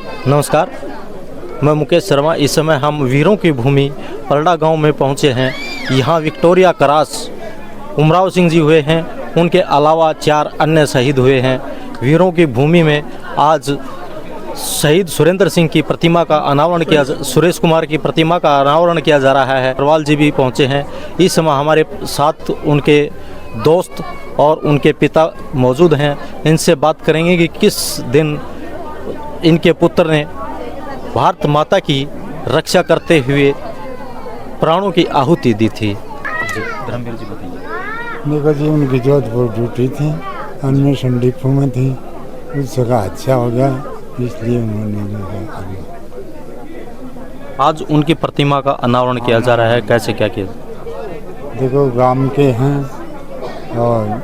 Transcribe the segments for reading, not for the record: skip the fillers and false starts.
नमस्कार, मैं मुकेश शर्मा। इस समय हम वीरों की भूमि पलड़ा गांव में पहुंचे हैं। यहाँ विक्टोरिया क्रॉस उमराव सिंह जी हुए हैं, उनके अलावा 4 अन्य शहीद हुए हैं। वीरों की भूमि में आज शहीद सुरेंद्र सिंह की प्रतिमा का अनावरण किया, सुरेश कुमार की प्रतिमा का अनावरण किया जा रहा है। अग्रवाल जी भी पहुंचे हैं। इस समय हमारे साथ उनके दोस्त और उनके पिता मौजूद हैं। इनसे बात करेंगे कि किस दिन इनके पुत्र ने भारत माता की रक्षा करते हुए प्राणों की आहुति दी थी। धर्मवीर जी बताइए। देखो जी, उनकी जोधपुर ड्यूटी थी, अन्वेषण डिपो में थी, उस जगह अच्छा हो गया, इसलिए उन्होंने आज उनकी प्रतिमा का अनावरण किया जा रहा है। कैसे क्या किया? देखो, गांव के हैं और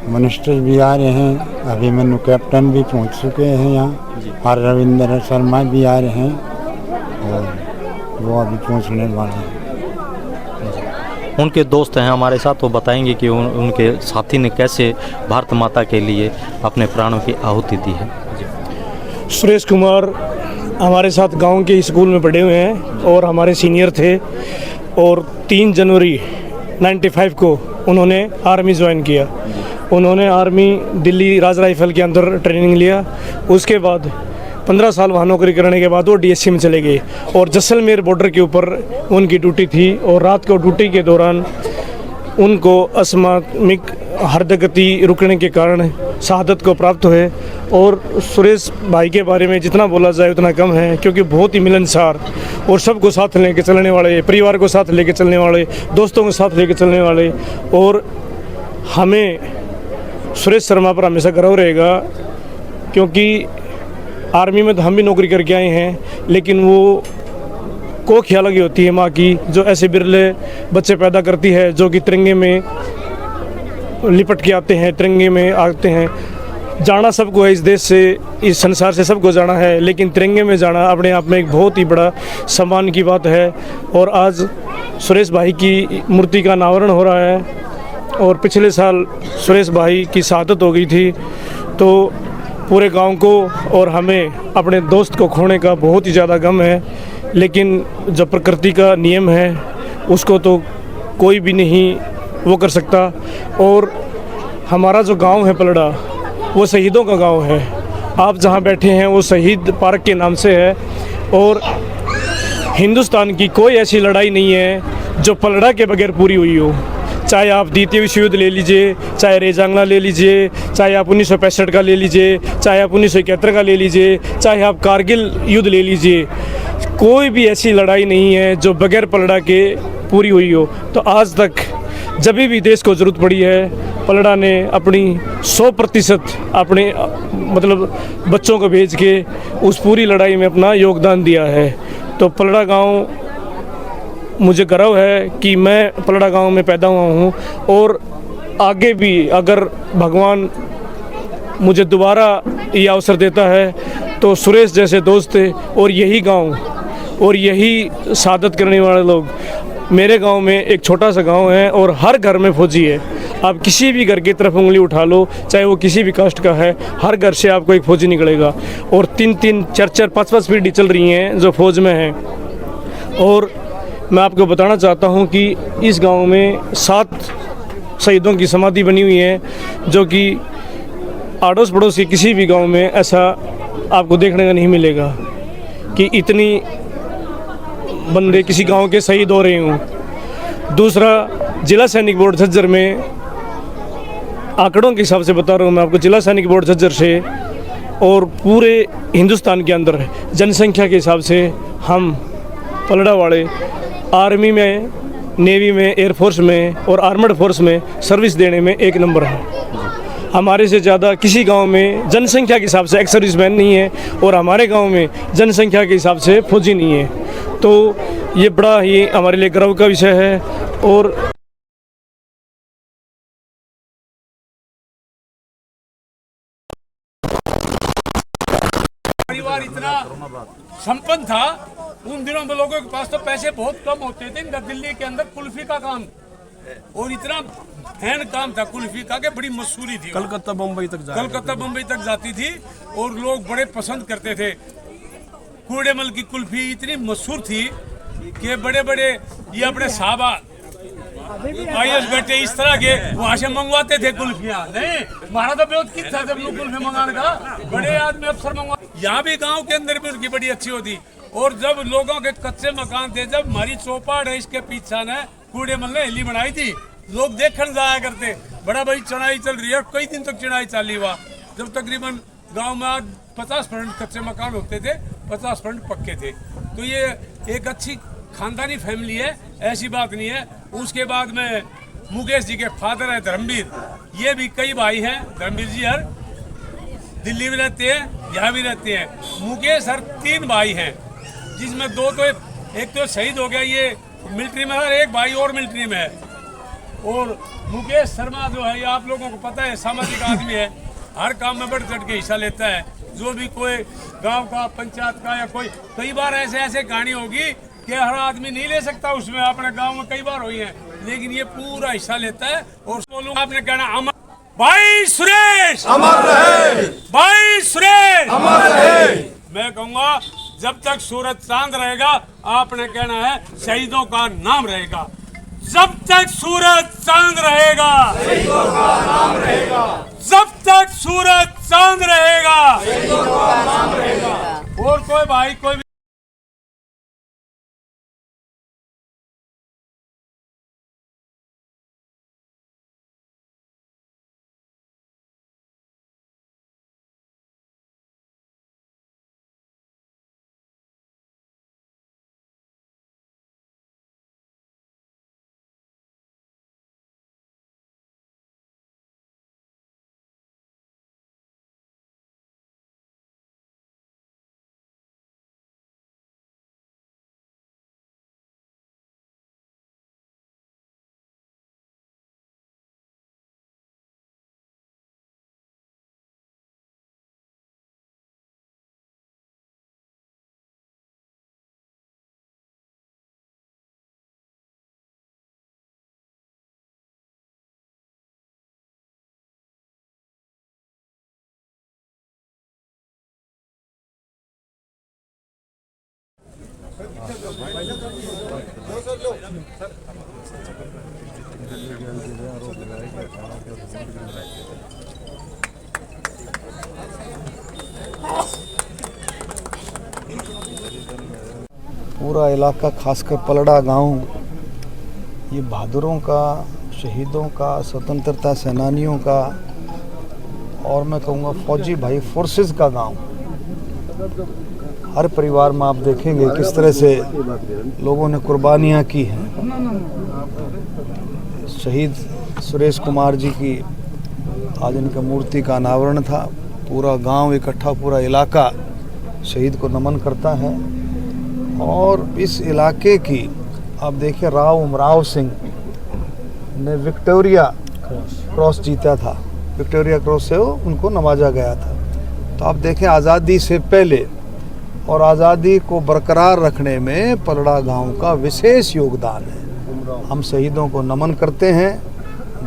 मिनिस्टर भी आ रहे हैं, अभिमन्यु कैप्टन भी पहुंच चुके हैं यहाँ, और रविंद्र शर्मा भी आ रहे हैं और वो अभी पहुंचने वाले हैं। उनके दोस्त हैं हमारे साथ, वो बताएंगे कि उनके साथी ने कैसे भारत माता के लिए अपने प्राणों की आहुति दी है। सुरेश कुमार हमारे साथ गांव के स्कूल में पढ़े हुए हैं और हमारे सीनियर थे, और 3 जनवरी 95 को उन्होंने आर्मी ज्वाइन किया। उन्होंने आर्मी दिल्ली राज राइफल के अंदर ट्रेनिंग लिया। उसके बाद 15 साल वहाँ नौकरी करने के बाद वो डीएससी में चले गए और जैसलमेर बॉर्डर के ऊपर उनकी ड्यूटी थी। और रात को ड्यूटी के दौरान उनको असामयिक हृदय गति रुकने के कारण शहादत को प्राप्त हुए। और सुरेश भाई के बारे में जितना बोला जाए उतना कम है, क्योंकि बहुत ही मिलनसार और सबको साथ लेके चलने वाले, परिवार को साथ लेके चलने वाले, दोस्तों को साथ लेके चलने वाले। और हमें सुरेश शर्मा पर हमेशा गर्व रहेगा, क्योंकि आर्मी में तो हम भी नौकरी करके आए हैं, लेकिन वो को ख्याल की होती है माँ की, जो ऐसे बिरले बच्चे पैदा करती है, जो कि तिरंगे में लिपट के आते हैं, तिरंगे में आते हैं। जाना सबको है, इस देश से, इस संसार से सबको जाना है, लेकिन तिरंगे में जाना अपने आप में एक बहुत ही बड़ा सम्मान की बात है। और आज सुरेश भाई की मूर्ति का अनावरण हो रहा है, और पिछले साल सुरेश भाई की शहादत हो गई थी। तो पूरे गांव को और हमें अपने दोस्त को खोने का बहुत ही ज़्यादा गम है, लेकिन जब प्रकृति का नियम है उसको तो कोई भी नहीं वो कर सकता। और हमारा जो गांव है पलड़ा, वो शहीदों का गांव है। आप जहां बैठे हैं वो शहीद पार्क के नाम से है, और हिंदुस्तान की कोई ऐसी लड़ाई नहीं है जो पलड़ा के बगैर पूरी हुई हो। चाहे आप द्वितीय विश्व युद्ध ले लीजिए, चाहे रेजांगला ले लीजिए, चाहे आप 1965 का ले लीजिए, चाहे आप 1971 का ले लीजिए, चाहे आप कारगिल युद्ध ले लीजिए, कोई भी ऐसी लड़ाई नहीं है जो बगैर पलड़ा के पूरी हुई हो। तो आज तक जब भी देश को ज़रूरत पड़ी है, पलड़ा ने अपनी 100% अपने मतलब बच्चों को भेज के उस पूरी लड़ाई में अपना योगदान दिया है। तो पलड़ा गांव, मुझे गर्व है कि मैं पलड़ा गांव में पैदा हुआ हूं, और आगे भी अगर भगवान मुझे दोबारा ये अवसर देता है तो सुरेश जैसे दोस्त और यही गांव और यही शहादत करने वाले लोग। मेरे गांव में एक छोटा सा गांव है और हर घर में फौजी है। आप किसी भी घर की तरफ उंगली उठा लो, चाहे वो किसी भी कास्ट का है, हर घर से आपको एक फौजी निकलेगा। और 3-3, 4-4, 5-5 पीढ़ी चल रही हैं जो फौज में हैं। और मैं आपको बताना चाहता हूं कि इस गांव में 7 शहीदों की समाधि बनी हुई है, जो कि आड़ोस पड़ोस के किसी भी गांव में ऐसा आपको देखने का नहीं मिलेगा कि इतनी बंदे किसी गांव के शहीद हो रहे हों। दूसरा, जिला सैनिक बोर्ड झज्जर में, आंकड़ों के हिसाब से बता रहा हूँ मैं आपको, जिला सैनिक बोर्ड झज्जर से और पूरे हिंदुस्तान के अंदर जनसंख्या के हिसाब से हम पलड़ा वाले आर्मी में, नेवी में, एयरफोर्स में और आर्मड फोर्स में सर्विस देने में 1 नंबर है। हमारे से ज़्यादा किसी गांव में जनसंख्या के हिसाब से एक्स सर्विसमैन नहीं है, और हमारे गांव में जनसंख्या के हिसाब से फौजी नहीं है। तो ये बड़ा ही हमारे लिए गर्व का विषय है। और परिवार इतना संपन्न था, उन दिनों में लोगों के पास तो पैसे बहुत कम होते थे। दिल्ली के अंदर कुल्फी का काम और इतना फैन काम था कुल्फी का कि बड़ी मशहूरी थी, कलकत्ता बम्बई तक जाती थी और लोग बड़े पसंद करते थे। कूड़ेमल की कुल्फी इतनी मशहूर थी कि बड़े बड़े ये अपने साहबा आईएएस बेटे इस तरह के वहां से मंगवाते थे कुल्फियां। नहीं हमारा तो बहुत की था जब लोग कुल्फी मंगाने का, बड़े आदमी अफसर मंगवा। यहाँ भी गांव के अंदर भी उनकी बड़ी अच्छी होती। और जब लोगों के कच्चे मकान थे, जब हमारी चौपाट है इसके पीछे ने कूड़ेमल ने हिली बनाई थी, लोग देखने जाया करते, बड़ा भाई चढ़ाई चल रही है। कई दिन तक चढ़ाई चाली हुआ, जब तकरीबन गांव में आज 50% कच्चे मकान होते थे, 50% पक्के थे। तो ये एक अच्छी खानदानी फैमिली है, ऐसी बात नहीं है। उसके बाद में मुकेश जी के फादर है धर्मवीर, ये भी कई भाई हैं। धर्मवीर जी हर दिल्ली में रहते हैं, यहाँ भी रहते हैं। मुकेश हर 3 भाई हैं, जिसमें 2 तो एक तो शहीद हो गया, ये मिलिट्री में है, एक भाई और मिलिट्री में है। और मुकेश शर्मा जो है, ये आप लोगों को पता है, सामाजिक आदमी है, हर काम में बढ़ चढ़ के हिस्सा लेता है। जो भी कोई गांव का, पंचायत का या कोई, कई बार ऐसे कहानी होगी कि हर आदमी नहीं ले सकता उसमें, अपने गांव में कई बार हुई है, लेकिन ये पूरा हिस्सा लेता है। और बोलूंगा आपने कहना अमर भाई सुरेश अमर रहे, भाई सुरेश अमर रहे। मैं कहूँगा जब तक सूरज चांद रहेगा, आपने कहना है शहीदों का नाम रहेगा। जब तक सूरज चांद रहेगा, शहीदों का नाम रहेगा। जब तक सूरज चांद रहेगा, शहीदों का नाम रहेगा। और कोई भाई कोई पूरा इलाका, खासकर पलड़ा गांव, ये बहादुरों का, शहीदों का, स्वतंत्रता सेनानियों का, और मैं कहूँगा फौजी भाई फोर्सेस का गांव। हर परिवार में आप देखेंगे किस तरह से लोगों ने कुर्बानियाँ की हैं। शहीद सुरेश कुमार जी की आज इनका मूर्ति का अनावरण था। पूरा गांव इकट्ठा, पूरा इलाका शहीद को नमन करता है। और इस इलाके की आप देखिए, राव उमराव सिंह ने विक्टोरिया क्रॉस जीता था, विक्टोरिया क्रॉस से उनको नवाजा गया था। तो आप देखें, आज़ादी से पहले और आज़ादी को बरकरार रखने में पलड़ा गांव का विशेष योगदान है। हम शहीदों को नमन करते हैं,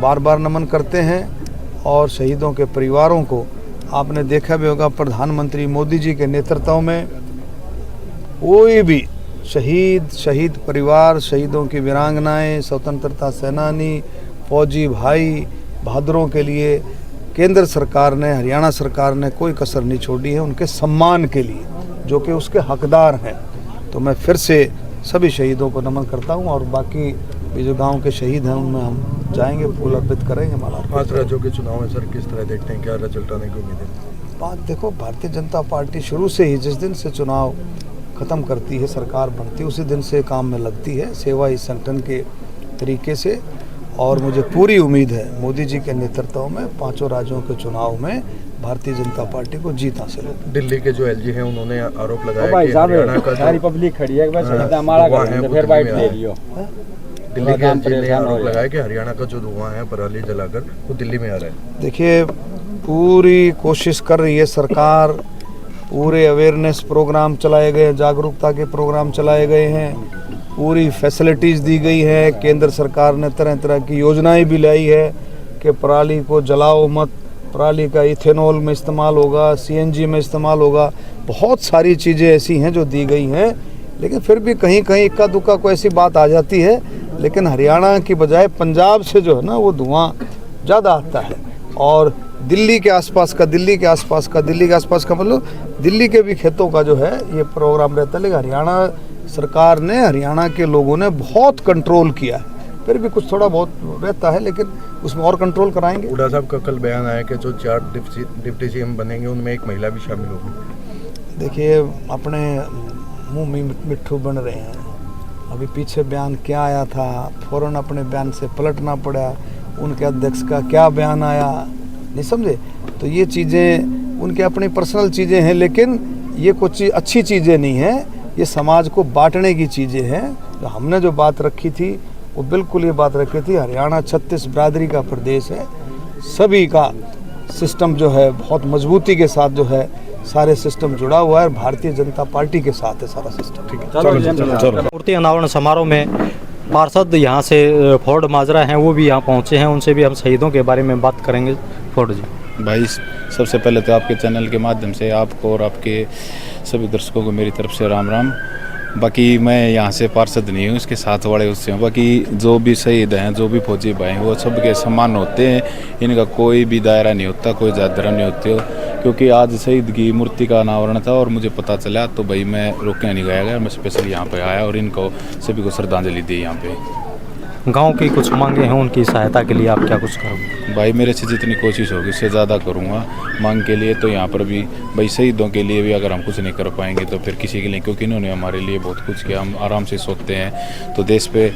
बार बार नमन करते हैं। और शहीदों के परिवारों को आपने देखा भी होगा, प्रधानमंत्री मोदी जी के नेतृत्व में कोई भी शहीद परिवार, शहीदों की वीरांगनाएं, स्वतंत्रता सेनानी, फौजी भाई, बहादुरों के लिए केंद्र सरकार ने, हरियाणा सरकार ने कोई कसर नहीं छोड़ी है उनके सम्मान के लिए, जो कि उसके हकदार हैं। तो मैं फिर से सभी शहीदों को नमन करता हूं। और बाकी भी जो गांव के शहीद हैं उनमें हम जाएंगे, फूल अर्पित करेंगे, माला। 5 राज्यों के चुनाव है सर, किस तरह देखते हैं, क्या रिजल्ट आने की उम्मीद है? बात देखो, भारतीय जनता पार्टी शुरू से ही जिस दिन से चुनाव ख़त्म करती है, सरकार बनती है, उसी दिन से काम में लगती है, सेवा ही संगठन के तरीके से। और मुझे पूरी उम्मीद है मोदी जी के नेतृत्व में 5 राज्यों के चुनाव में भारतीय जनता पार्टी को जीत हासिल होगी। दिल्ली के जो एलजी हैं उन्होंने आरोप लगाया कि हरियाणा का जो रिपब्लिक खड़ी है, बस हमारा फिर वाइट ले लियो। दिल्ली के एलजी ने आरोप लगाया कि हरियाणा का जो धुआं है पराली जलाकर वो दिल्ली में आ रहा है। देखिए, पूरी कोशिश कर रही है सरकार, पूरे अवेयरनेस प्रोग्राम चलाए गए, जागरूकता के प्रोग्राम चलाए गए हैं। पूरी फैसिलिटीज़ दी गई है। केंद्र सरकार ने तरह तरह की योजनाएं भी लाई है कि पराली को जलाओ मत, पराली का इथेनॉल में इस्तेमाल होगा, सीएनजी में इस्तेमाल होगा। बहुत सारी चीज़ें ऐसी हैं जो दी गई हैं, लेकिन फिर भी कहीं कहीं इक्का दुक्का कोई ऐसी बात आ जाती है। लेकिन हरियाणा की बजाय पंजाब से जो है ना वो धुआं ज़्यादा आता है। और दिल्ली के आसपास का मतलब दिल्ली के भी खेतों का जो है ये प्रोग्राम रहता है। लेकिन हरियाणा सरकार ने, हरियाणा के लोगों ने बहुत कंट्रोल किया है। फिर भी कुछ थोड़ा बहुत रहता है, लेकिन उसमें और कंट्रोल कराएंगे। हुड्डा साहब का कल बयान आया कि जो 4 डिप्टी सीएम बनेंगे उनमें एक महिला भी शामिल होगी। देखिए, अपने मुंह में मिट्ठू बन रहे हैं। अभी पीछे बयान क्या आया था, फौरन अपने बयान से पलटना पड़ा। उनके अध्यक्ष का क्या बयान आया, नहीं समझे। तो ये चीज़ें उनके अपनी पर्सनल चीज़ें हैं, लेकिन ये कुछ अच्छी चीज़ें नहीं हैं। ये समाज को बांटने की चीज़ें हैं। तो हमने जो बात रखी थी वो बिल्कुल ये बात रखी थी, हरियाणा 36 बिरादरी का प्रदेश है। सभी का सिस्टम जो है बहुत मजबूती के साथ जो है सारे सिस्टम जुड़ा हुआ है। भारतीय जनता पार्टी के साथ है सारा सिस्टम। ठीक है, मूर्ति अनावरण समारोह में पार्षद यहाँ से फोर्ड माजरा हैं, वो भी यहाँ पहुँचे हैं। उनसे भी हम शहीदों के बारे में बात करेंगे। फोर्ड जी। भाई, सबसे पहले तो आपके चैनल के माध्यम से आपको और आपके सभी दर्शकों को मेरी तरफ से राम राम। बाकी मैं यहाँ से पार्षद नहीं हूँ, इसके साथ वाले उससे हूँ। बाकी जो भी शहीद हैं, जो भी फौजी भाई हैं, वो सबके समान होते हैं। इनका कोई भी दायरा नहीं होता, कोई जातरा नहीं होती हो। क्योंकि आज शहीद की मूर्ति का अनावरण था और मुझे पता चला तो भाई मैं रोकने नहीं गया, मैं स्पेशल यहाँ पे आया और इनको सभी को श्रद्धांजलि दी। यहाँ पे गांव की कुछ मांगे हैं, उनकी सहायता के लिए आप क्या कुछ करोगे? भाई, मेरे से जितनी कोशिश होगी उससे ज़्यादा करूँगा मांग के लिए। तो यहाँ पर भी भाई शहीदों के लिए भी अगर हम कुछ नहीं कर पाएंगे तो फिर किसी के लिए, क्योंकि इन्होंने हमारे लिए बहुत कुछ किया। हम आराम से सोते हैं तो देश पे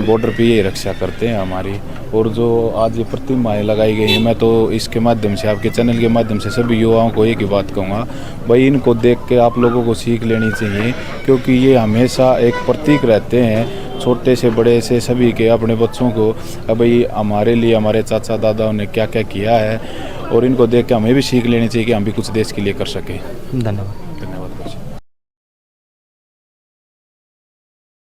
बॉर्डर पे ये रक्षा करते हैं हमारी। और जो आज ये प्रतिमाएँ लगाई गई हैं, मैं तो इसके माध्यम से, आपके चैनल के माध्यम से सभी युवाओं को एक ही बात कहूँगा, भाई इनको देख के आप लोगों को सीख लेनी चाहिए। क्योंकि ये हमेशा एक प्रतीक रहते हैं, छोटे से बड़े से सभी के, अपने बच्चों को भाई हमारे लिए हमारे चाचा दादाओं ने क्या क्या किया है। और इनको देख के हमें भी सीख लेनी चाहिए कि हम भी कुछ देश के लिए कर सकें। धन्यवाद।